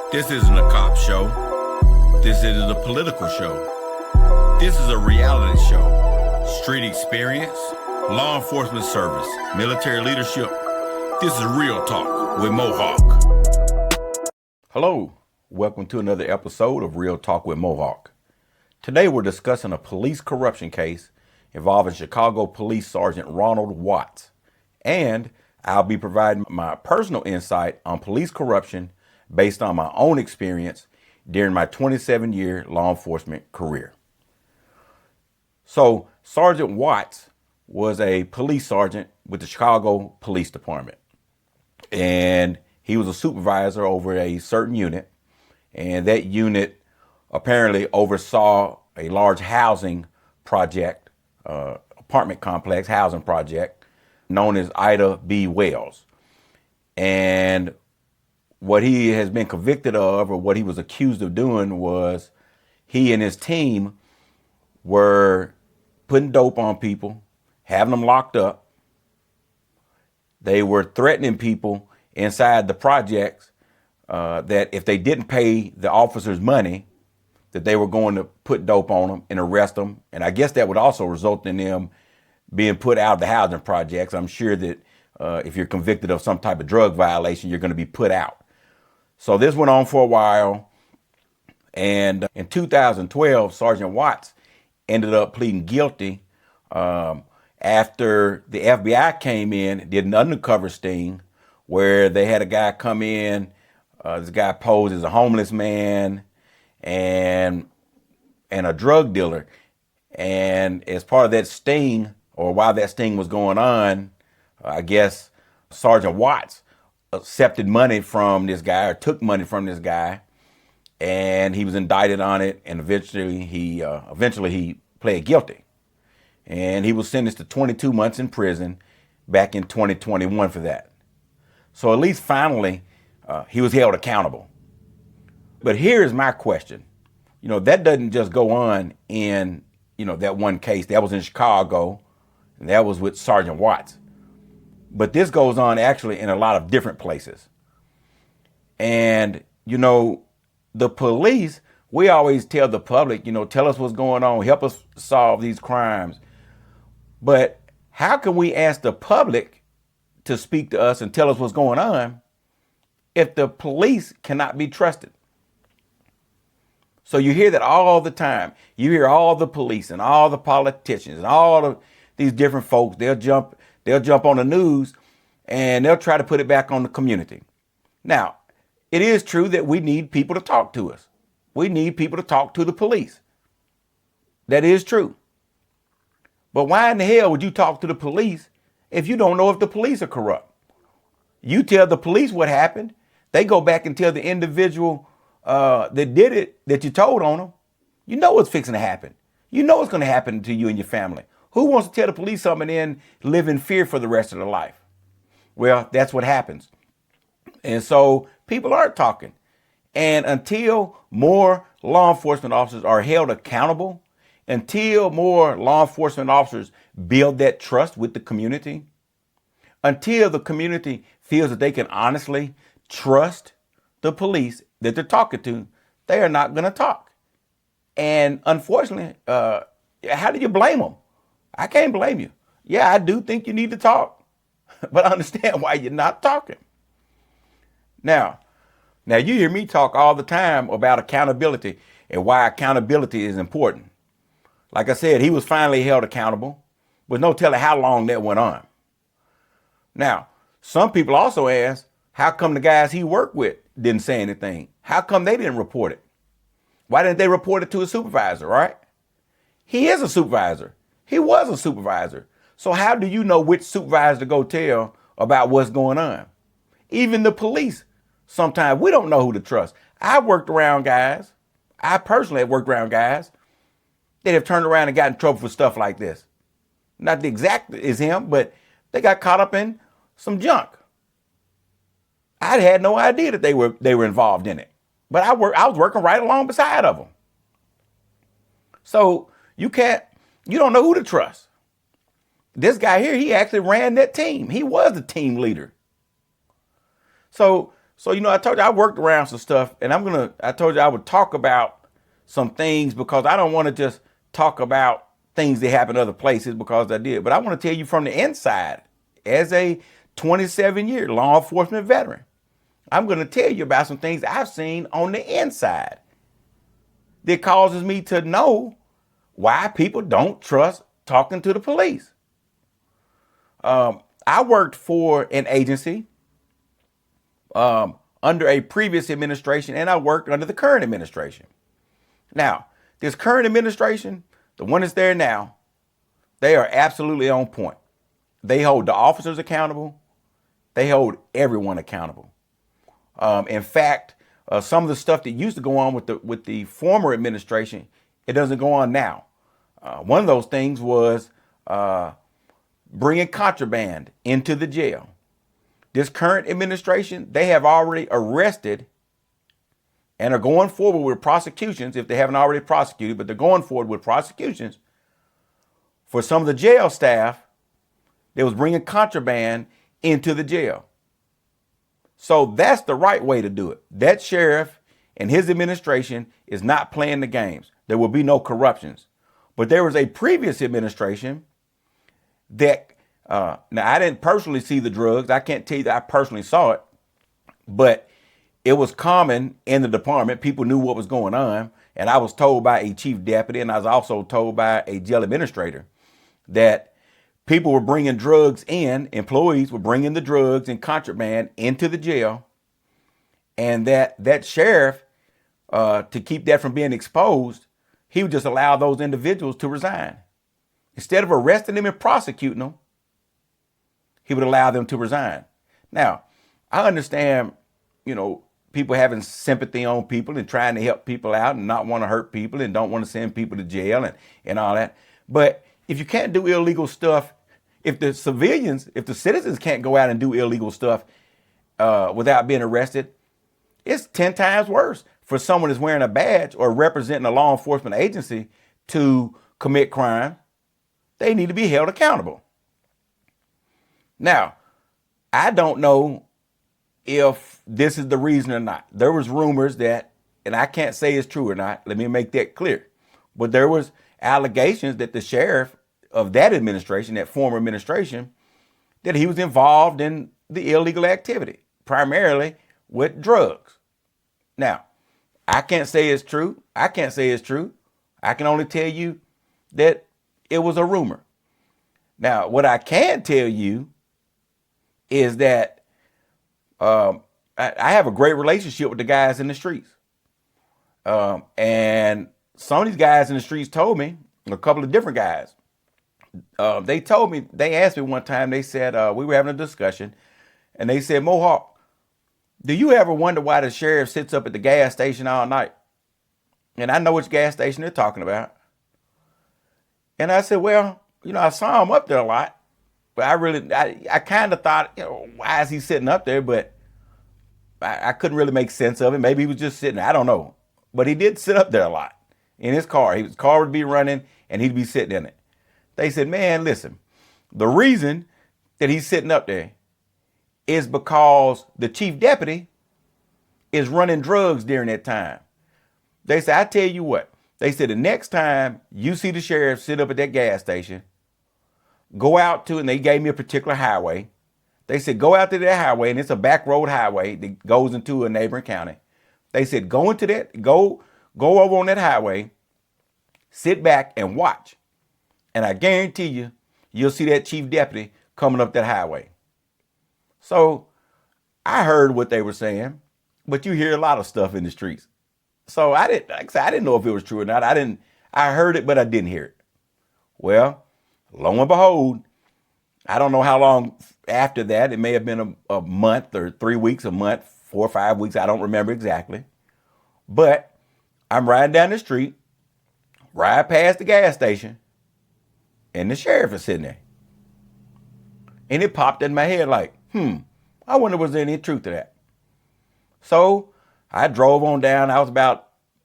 This isn't a cop show. This isn't a political show. This is a reality show. Street experience, law enforcement service, military leadership. This is Real Talk with Mohawk. Hello, welcome to another episode of Real Talk with Mohawk. Today we're discussing a police corruption case involving Chicago Police Sergeant Ronald Watts. And I'll be providing my personal insight on police corruption based on my own experience during my 27-year law enforcement career. So, Sergeant Watts was a police sergeant with the Chicago Police Department. And he was a supervisor over a certain unit. And that unit apparently oversaw a large housing project, apartment complex housing project known as Ida B. Wells. And what he has been convicted of, or what he was accused of doing, was he and his team were putting dope on people, having them locked up. They were threatening people inside the projects that if they didn't pay the officers money, that they were going to put dope on them and arrest them. And I guess that would also result in them being put out of the housing projects. I'm sure that if you're convicted of some type of drug violation, you're going to be put out. So this went on for a while, and in 2012, Sergeant Watts ended up pleading guilty after the FBI came in, did an undercover sting where they had a guy come in. This guy posed as a homeless man and a drug dealer. And as part of that sting, or while that sting was going on, I guess Sergeant Watts accepted money from this guy, or took money from this guy, and he was indicted on it, and eventually he pled guilty. And he was sentenced to 22 months in prison back in 2021 for that. So at least finally, he was held accountable. But here's my question. That doesn't just go on in, that one case. That was in Chicago, and that was with Sergeant Watts. But this goes on actually in a lot of different places. And, the police, we always tell the public, tell us what's going on, help us solve these crimes. But how can we ask the public to speak to us and tell us what's going on if the police cannot be trusted? So you hear that all the time. You hear all the police and all the politicians and all of these different folks, they'll jump on the news and they'll try to put it back on the community. Now, it is true that we need people to talk to us. We need people to talk to the police. That is true. But why in the hell would you talk to the police if you don't know if the police are corrupt? You tell the police what happened. They go back and tell the individual that did it, that you told on them. You know what's fixing to happen. You know what's going to happen to you and your family. Who wants to tell the police something and then live in fear for the rest of their life? Well, that's what happens. And so people aren't talking. And until more law enforcement officers are held accountable, until more law enforcement officers build that trust with the community, until the community feels that they can honestly trust the police that they're talking to, they are not going to talk. And unfortunately, how do you blame them? I can't blame you. Yeah, I do think you need to talk, but I understand why you're not talking. Now you hear me talk all the time about accountability and why accountability is important. Like I said, he was finally held accountable, but no telling how long that went on. Now, some people also ask, how come the guys he worked with didn't say anything? How come they didn't report it? Why didn't they report it to a supervisor, right? He is a supervisor. He was a supervisor. So how do you know which supervisor to go tell about what's going on? Even the police, sometimes we don't know who to trust. I personally have worked around guys that have turned around and got in trouble for stuff like this. Not the exact as him, but they got caught up in some junk. I had no idea that they were involved in it, but I was working right along beside of them. So you don't know who to trust. This guy here, he actually ran that team. He was the team leader. So So, I told you I worked around some stuff, and I told you I would talk about some things because I don't want to just talk about things that happen other places because I did. But I want to tell you from the inside, as a 27-year law enforcement veteran, I'm going to tell you about some things I've seen on the inside that causes me to know why people don't trust talking to the police. I worked for an agency under a previous administration, and I worked under the current administration. Now, this current administration, the one that's there now, they are absolutely on point. They hold the officers accountable. They hold everyone accountable. In fact, some of the stuff that used to go on with the former administration, it doesn't go on now. One of those things was bringing contraband into the jail. This current administration, they have already arrested and are going forward with prosecutions, if they haven't already prosecuted, but they're going forward with prosecutions for some of the jail staff that was bringing contraband into the jail. So that's the right way to do it. That sheriff and his administration is not playing the games. There will be no corruptions. But there was a previous administration that, now I didn't personally see the drugs. I can't tell you that I personally saw it, but it was common in the department. People knew what was going on. And I was told by a chief deputy, and I was also told by a jail administrator, that people were bringing drugs in, employees were bringing the drugs and contraband into the jail, and that sheriff, to keep that from being exposed, he would just allow those individuals to resign. Instead of arresting them and prosecuting them, he would allow them to resign. Now, I understand, people having sympathy on people and trying to help people out and not want to hurt people and don't want to send people to jail and all that. But if you can't do illegal stuff, if the citizens can't go out and do illegal stuff without being arrested, it's 10 times worse for someone that's wearing a badge or representing a law enforcement agency to commit crime. They need to be held accountable. Now, I don't know if this is the reason or not. There was rumors that, and I can't say it's true or not, let me make that clear, but there was allegations that the sheriff of that administration, that former administration, that he was involved in the illegal activity, primarily with drugs. Now, I can't say it's true. I can't say it's true. I can only tell you that it was a rumor. Now, what I can tell you is that I have a great relationship with the guys in the streets. And some of these guys in the streets told me, a couple of different guys, they asked me one time, they said, we were having a discussion, and they said, Mohawk, do you ever wonder why the sheriff sits up at the gas station all night? And I know which gas station they're talking about. And I said, well, I saw him up there a lot, but I kind of thought, why is he sitting up there? But I couldn't really make sense of it. Maybe he was just sitting there. I don't know. But he did sit up there a lot in his car. His car would be running and he'd be sitting in it. They said, man, listen, the reason that he's sitting up there is because the chief deputy is running drugs during that time. They said, I tell you what, they said the next time you see the sheriff sit up at that gas station, go out to, and they gave me a particular highway. They said, go out to that highway, and it's a back road highway that goes into a neighboring county. They said, go over on that highway, sit back and watch. And I guarantee you, you'll see that chief deputy coming up that highway. So I heard what they were saying, but you hear a lot of stuff in the streets. So I didn't know if it was true or not. I heard it, but I didn't hear it. Well, lo and behold, I don't know how long after that. It may have been a month or 3 weeks, a month, 4 or 5 weeks. I don't remember exactly. But I'm riding down the street, ride past the gas station, and the sheriff is sitting there. And it popped in my head like, I wonder was there any truth to that. So I drove on down.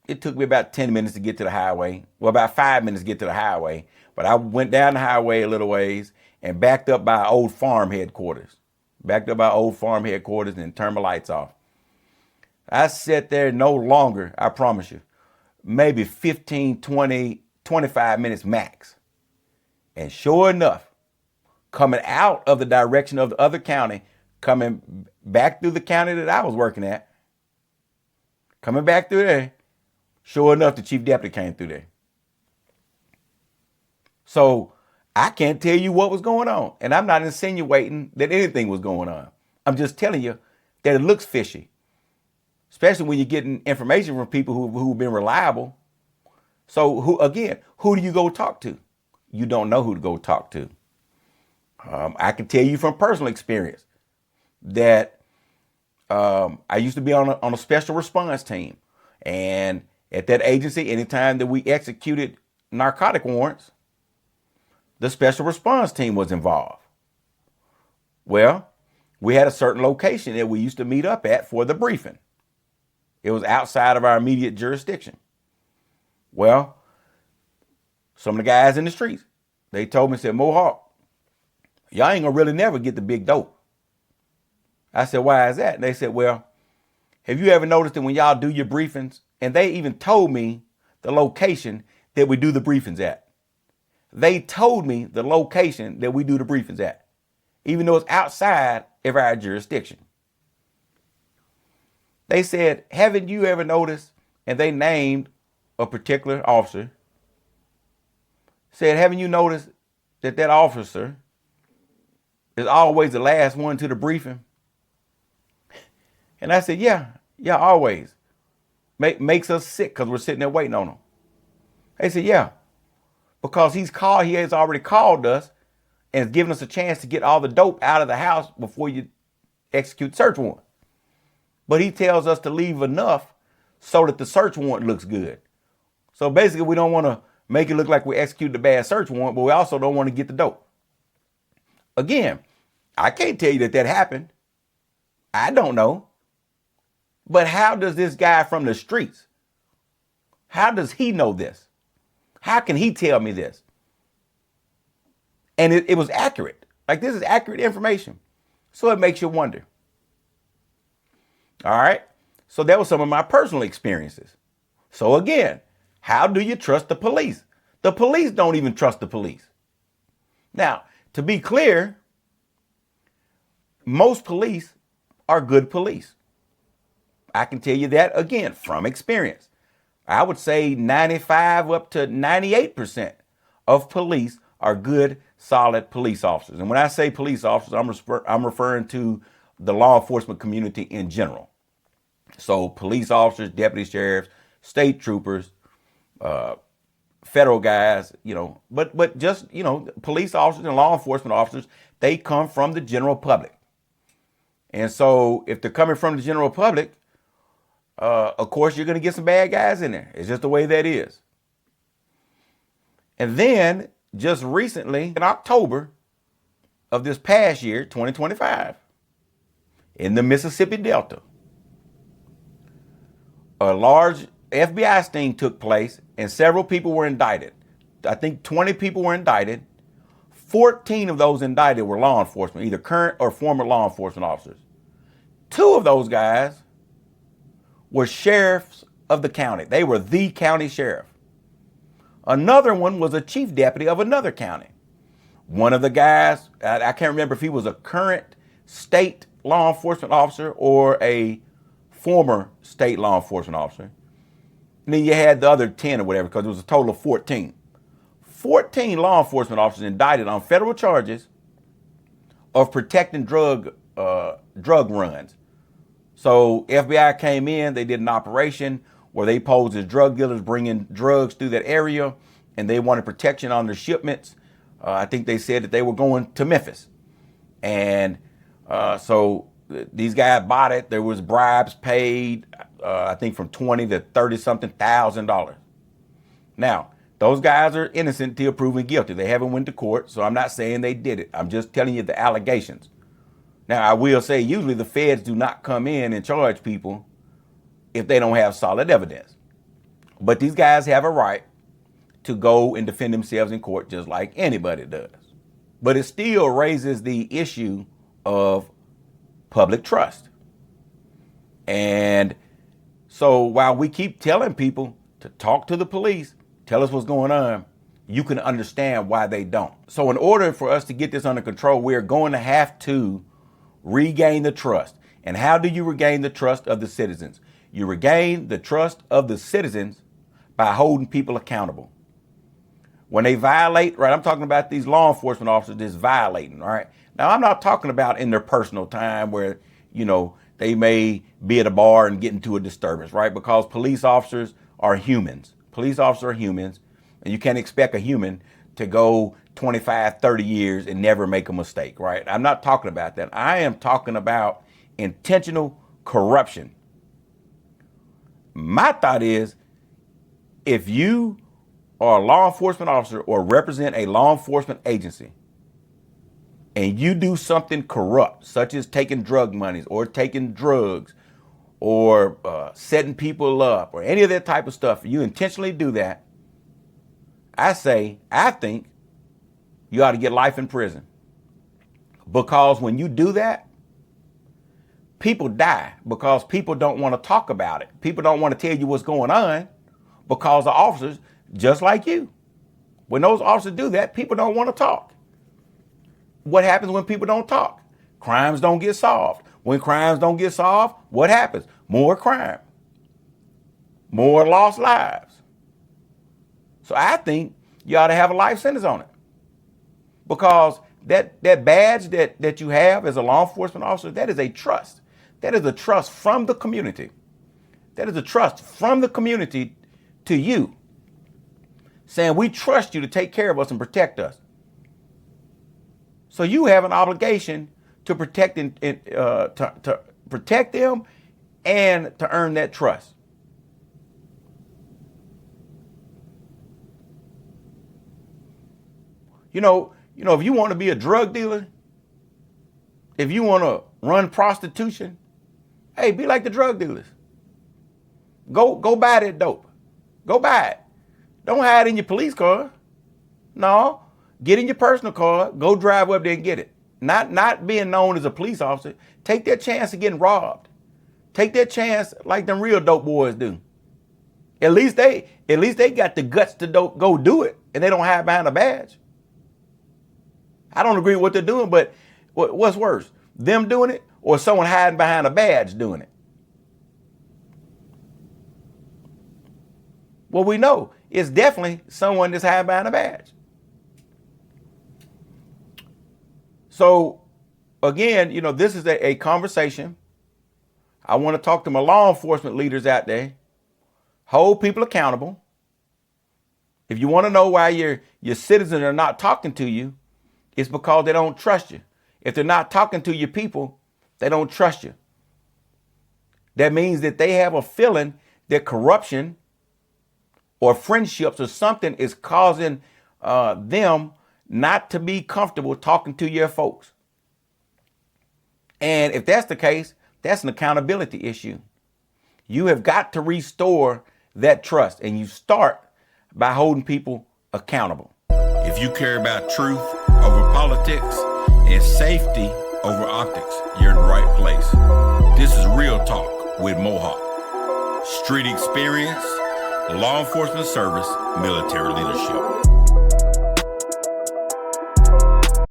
It took me about 10 minutes to get to the highway. Well, about 5 minutes to get to the highway. But I went down the highway a little ways and backed up by old farm headquarters. And turned my lights off. I sat there no longer, I promise you, maybe 15, 20, 25 minutes max. And sure enough, coming out of the direction of the other county, coming back through the county that I was working at, coming back through there, sure enough, the chief deputy came through there. So I can't tell you what was going on. And I'm not insinuating that anything was going on. I'm just telling you that it looks fishy, especially when you're getting information from people who've been reliable. So who do you go talk to? You don't know who to go talk to. I can tell you from personal experience that I used to be on a special response team. And at that agency, anytime that we executed narcotic warrants, the special response team was involved. Well, we had a certain location that we used to meet up at for the briefing. It was outside of our immediate jurisdiction. Well, some of the guys in the streets, they told me, said, Mohawk, y'all ain't gonna really never get the big dope. I said, why is that? And they said, well, have you ever noticed that when y'all do your briefings, and they even told me the location that we do the briefings at. They told me the location that we do the briefings at, even though it's outside of our jurisdiction. They said, haven't you ever noticed, and they named a particular officer, said, haven't you noticed that that officer is always the last one to the briefing? And I said, yeah, always. Makes us sick because we're sitting there waiting on him. They said, yeah, because he has already called us and has given us a chance to get all the dope out of the house before you execute search warrant. But he tells us to leave enough so that the search warrant looks good. So basically, we don't want to make it look like we executed a bad search warrant, but we also don't want to get the dope. Again, I can't tell you that happened. I don't know. But how does this guy from the streets, how does he know this? How can he tell me this? And it was accurate. Like, this is accurate information. So it makes you wonder. All right. So that was some of my personal experiences. So again, how do you trust the police? The police don't even trust the police. Now, to be clear, most police are good police. I can tell you that again from experience. I would say 95 up to 98% of police are good, solid police officers. And when I say police officers, I'm referring to the law enforcement community in general. So police officers, deputy sheriffs, state troopers, federal guys, but just, police officers and law enforcement officers, they come from the general public. And so if they're coming from the general public, of course, you're going to get some bad guys in there. It's just the way that is. And then just recently, in October of this past year, 2025, in the Mississippi Delta, a large FBI sting took place and several people were indicted. I think 20 people were indicted. 14 of those indicted were law enforcement, either current or former law enforcement officers. 2 of those guys were sheriffs of the county. They were the county sheriff. Another one was a chief deputy of another county. One of the guys, I can't remember if he was a current state law enforcement officer or a former state law enforcement officer. And then you had the other 10 or whatever, because it was a total of 14. 14 law enforcement officers indicted on federal charges of protecting drug runs. So FBI came in, they did an operation where they posed as drug dealers bringing drugs through that area, and they wanted protection on their shipments. I think they said that they were going to Memphis. And so these guys bought it. There was bribes paid, I think from $20,000 to $30-something thousand. Now, those guys are innocent until proven guilty. They haven't went to court, so I'm not saying they did it. I'm just telling you the allegations. Now, I will say usually the feds do not come in and charge people if they don't have solid evidence. But these guys have a right to go and defend themselves in court just like anybody does. But it still raises the issue of public trust. And So while we keep telling people to talk to the police, tell us what's going on, you can understand why they don't. So in order for us to get this under control, we're going to have to regain the trust. And how do you regain the trust of the citizens? You regain the trust of the citizens by holding people accountable. When they violate, right, I'm talking about these law enforcement officers that's violating, right? Now, I'm not talking about in their personal time where, they may be at a bar and get into a disturbance, right? Because police officers are humans. Police officers are humans, and you can't expect a human to go 25, 30 years and never make a mistake, right? I'm not talking about that. I am talking about intentional corruption. My thought is, if you are a law enforcement officer or represent a law enforcement agency and you do something corrupt, such as taking drug monies or taking drugs or setting people up or any of that type of stuff, you intentionally do that, I think you ought to get life in prison. Because when you do that, people die because people don't want to talk about it. People don't want to tell you what's going on because the officers, just like you, when those officers do that, people don't want to talk. What happens when people don't talk? Crimes don't get solved. When crimes don't get solved, what happens? More crime, more lost lives. So I think you ought to have a life sentence on it, because that badge that you have as a law enforcement officer, that is a trust. That is a trust from the community. That is a trust from the community to you, saying we trust you to take care of us and protect us. So you have an obligation to protect to protect them and to earn that trust. If you want to be a drug dealer, if you want to run prostitution, hey, be like the drug dealers. Go buy that dope. Go buy it. Don't hide in your police car. No, get in your personal car. Go drive up there and get it. Not being known as a police officer. Take that chance of getting robbed. Take that chance like them real dope boys do. At least they got the guts to go do it, and they don't hide behind a badge. I don't agree with what they're doing, but what's worse, them doing it or someone hiding behind a badge doing it? Well, we know it's definitely someone that's hiding behind a badge. So again, this is a conversation. I want to talk to my law enforcement leaders out there. Hold people accountable. If you want to know why your citizens are not talking to you, it's because they don't trust you. If they're not talking to your people, they don't trust you. That means that they have a feeling that corruption or friendships or something is causing them not to be comfortable talking to your folks. And if that's the case, that's an accountability issue. You have got to restore that trust, and you start by holding people accountable. If you care about truth over politics and safety over optics, you're in the right place. This is Real Talk with Mohawk. Street experience, law enforcement service, military leadership.